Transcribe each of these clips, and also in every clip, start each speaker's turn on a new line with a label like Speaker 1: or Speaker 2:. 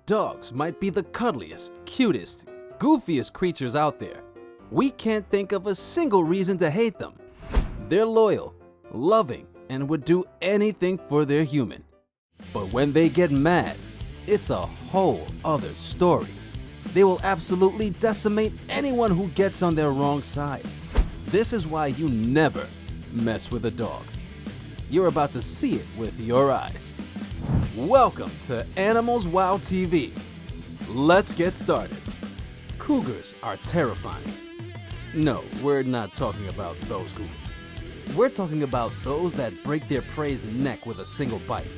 Speaker 1: Dogs might be the cuddliest, cutest, goofiest creatures out there. We can't think of a single reason to hate them. They're loyal, loving, and would do anything for their human. But when they get mad, it's a whole other story. They will absolutely decimate anyone who gets on their wrong side. This is why you never mess with a dog. You're about to see it with your eyes. Welcome to Animals Wow TV. Let's get started. Cougars are terrifying. No, we're not talking about those cougars. We're talking about those that break their prey's neck with a single bite.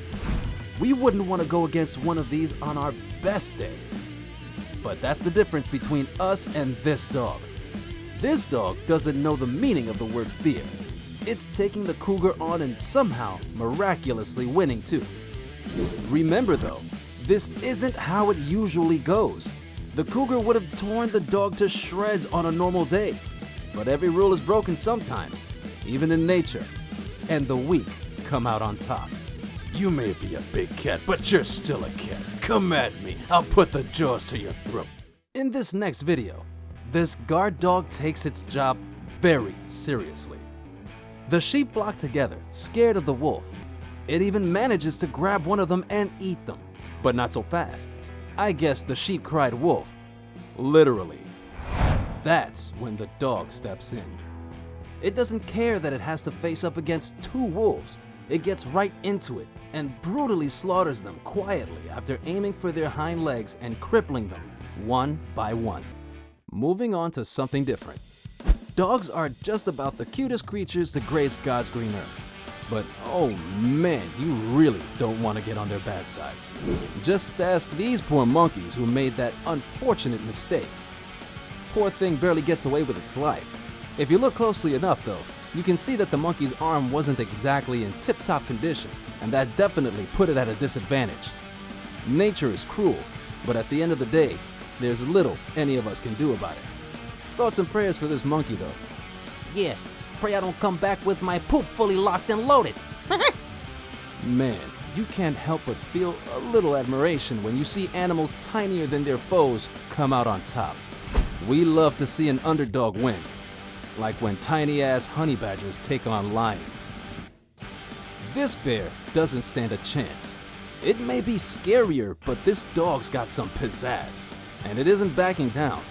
Speaker 1: We wouldn't want to go against one of these on our best day. But that's the difference between us and this dog. This dog doesn't know the meaning of the word fear. It's taking the cougar on and somehow miraculously winning too. Remember though, this isn't how it usually goes. The cougar would have torn the dog to shreds on a normal day. But every rule is broken sometimes, even in nature. And the weak come out on top. You may be a big cat, but you're still a cat. Come at me, I'll put the jaws to your throat. In this next video, this guard dog takes its job very seriously. The sheep flock together, scared of the wolf. It even manages to grab one of them and eat them, but not so fast. I guess the sheep cried wolf, literally. That's when the dog steps in. It doesn't care that it has to face up against two wolves. It gets right into it and brutally slaughters them quietly after aiming for their hind legs and crippling them one by one. Moving on to something different. Dogs are just about the cutest creatures to grace God's green earth. But oh man, you really don't want to get on their bad side. Just ask these poor monkeys who made that unfortunate mistake. Poor thing barely gets away with its life. If you look closely enough though, you can see that the monkey's arm wasn't exactly in tip-top condition, and that definitely put it at a disadvantage. Nature is cruel, but at the end of the day, there's little any of us can do about it. Thoughts and prayers for this monkey though.
Speaker 2: Yeah, pray I don't come back with my poop fully locked and loaded.
Speaker 1: Man, you can't help but feel a little admiration when you see animals tinier than their foes come out on top. We love to see an underdog win, like when tiny-ass honey badgers take on lions. This bear doesn't stand a chance. It may be scarier, but this dog's got some pizzazz, and it isn't backing down.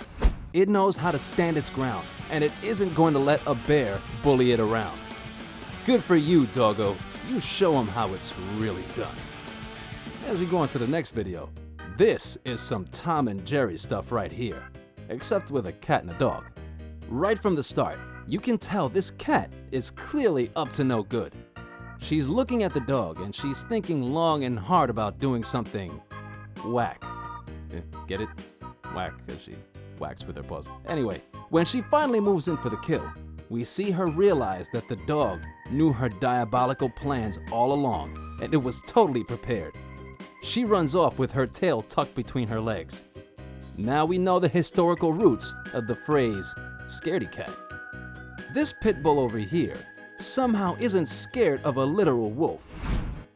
Speaker 1: It knows how to stand its ground, and it isn't going to let a bear bully it around. Good for you, doggo. You show him how it's really done. As we go on to the next video, this is some Tom and Jerry stuff right here, except with a cat and a dog. Right from the start, you can tell this cat is clearly up to no good. She's looking at the dog and she's thinking long and hard about doing something whack. Get it? Whack, because she whacks with her paws. Anyway, when she finally moves in for the kill, we see her realize that the dog knew her diabolical plans all along, and it was totally prepared. She runs off with her tail tucked between her legs. Now we know the historical roots of the phrase, scaredy cat. This pit bull over here somehow isn't scared of a literal wolf.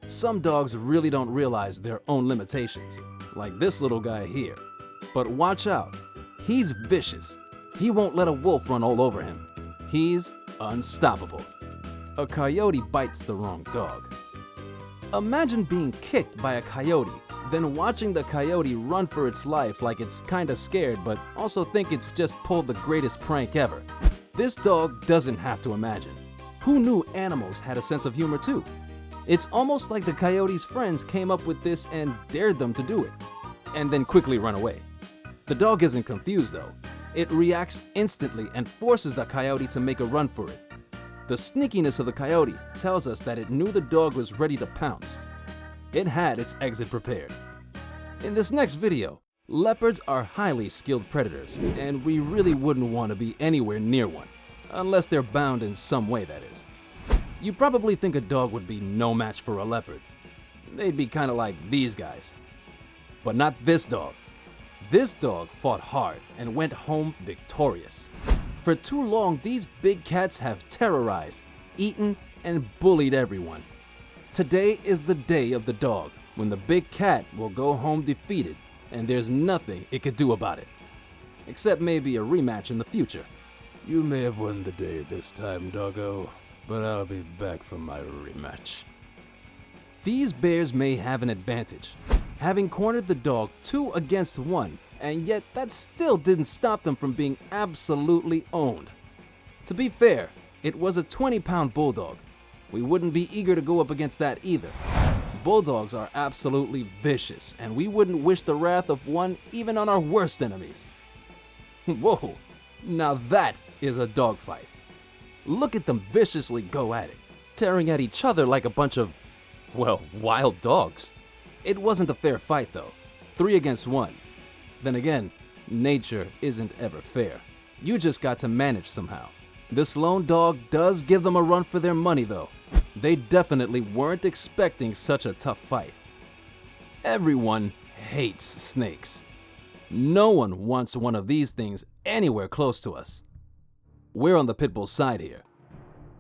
Speaker 1: Some dogs really don't realize their own limitations, like this little guy here. But watch out, he's vicious. He won't let a wolf run all over him. He's unstoppable. A coyote bites the wrong dog. Imagine being kicked by a coyote, then watching the coyote run for its life like it's kinda scared but also think it's just pulled the greatest prank ever. This dog doesn't have to imagine. Who knew animals had a sense of humor too? It's almost like the coyote's friends came up with this and dared them to do it, and then quickly run away. The dog isn't confused though. It reacts instantly and forces the coyote to make a run for it. The sneakiness of the coyote tells us that it knew the dog was ready to pounce. It had its exit prepared. In this next video, leopards are highly skilled predators, and we really wouldn't want to be anywhere near one, unless they're bound in some way, that is. You probably think a dog would be no match for a leopard. They'd be kind of like these guys. But not this dog. This dog fought hard and went home victorious. For too long, these big cats have terrorized, eaten, and bullied everyone. Today is the day of the dog, when the big cat will go home defeated and there's nothing it could do about it. Except maybe a rematch in the future. You may have won the day this time, doggo, but I'll be back for my rematch. These bears may have an advantage, having cornered the dog 2 against 1, and yet that still didn't stop them from being absolutely owned. To be fair, it was a 20-pound bulldog. We wouldn't be eager to go up against that either. Bulldogs are absolutely vicious, and we wouldn't wish the wrath of one even on our worst enemies. Whoa, now that is a dogfight. Look at them viciously go at it, tearing at each other like a bunch of, well, wild dogs. It wasn't a fair fight though, 3 against 1. Then again, nature isn't ever fair. You just got to manage somehow. This lone dog does give them a run for their money though. They definitely weren't expecting such a tough fight. Everyone hates snakes. No one wants one of these things anywhere close to us. We're on the pit bull side here.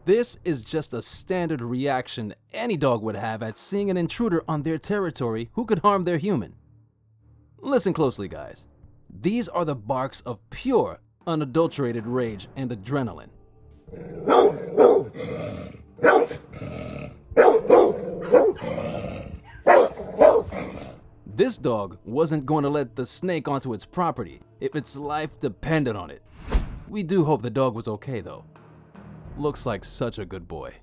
Speaker 1: This is just a standard reaction any dog would have at seeing an intruder on their territory who could harm their human. Listen closely, guys. These are the barks of pure, unadulterated rage and adrenaline. This dog wasn't going to let the snake onto its property if its life depended on it. We do hope the dog was okay though. Looks like such a good boy.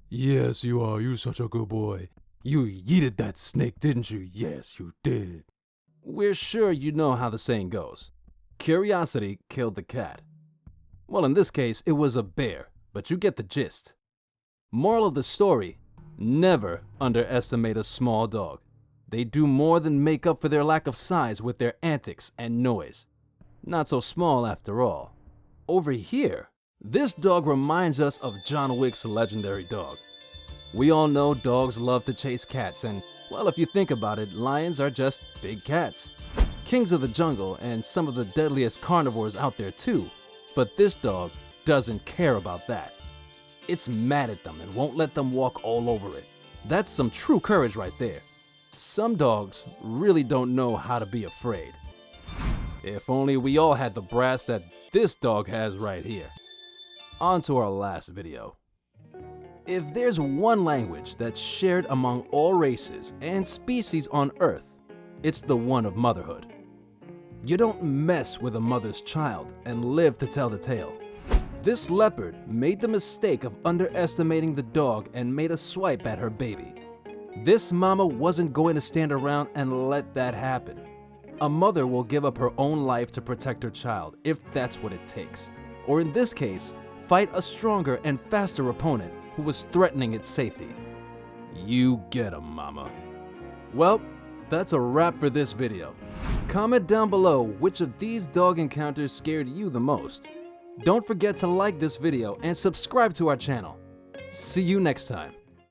Speaker 1: Yes, you are. You're such a good boy. You yeeted that snake, didn't you? Yes, you did. We're sure you know how the saying goes. Curiosity killed the cat. Well, in this case, it was a bear, but you get the gist. Moral of the story, never underestimate a small dog. They do more than make up for their lack of size with their antics and noise. Not so small after all. Over here, this dog reminds us of John Wick's legendary dog. We all know dogs love to chase cats, and, well, if you think about it, lions are just big cats. Kings of the jungle and some of the deadliest carnivores out there too. But this dog doesn't care about that. It's mad at them and won't let them walk all over it. That's some true courage right there. Some dogs really don't know how to be afraid. If only we all had the brass that this dog has right here. On to our last video. If there's one language that's shared among all races and species on Earth, it's the one of motherhood. You don't mess with a mother's child and live to tell the tale. This leopard made the mistake of underestimating the dog and made a swipe at her baby. This mama wasn't going to stand around and let that happen. A mother will give up her own life to protect her child if that's what it takes. Or in this case, fight a stronger and faster opponent who was threatening its safety. You get 'em, mama. Well, that's a wrap for this video. Comment down below which of these dog encounters scared you the most. Don't forget to like this video and subscribe to our channel. See you next time.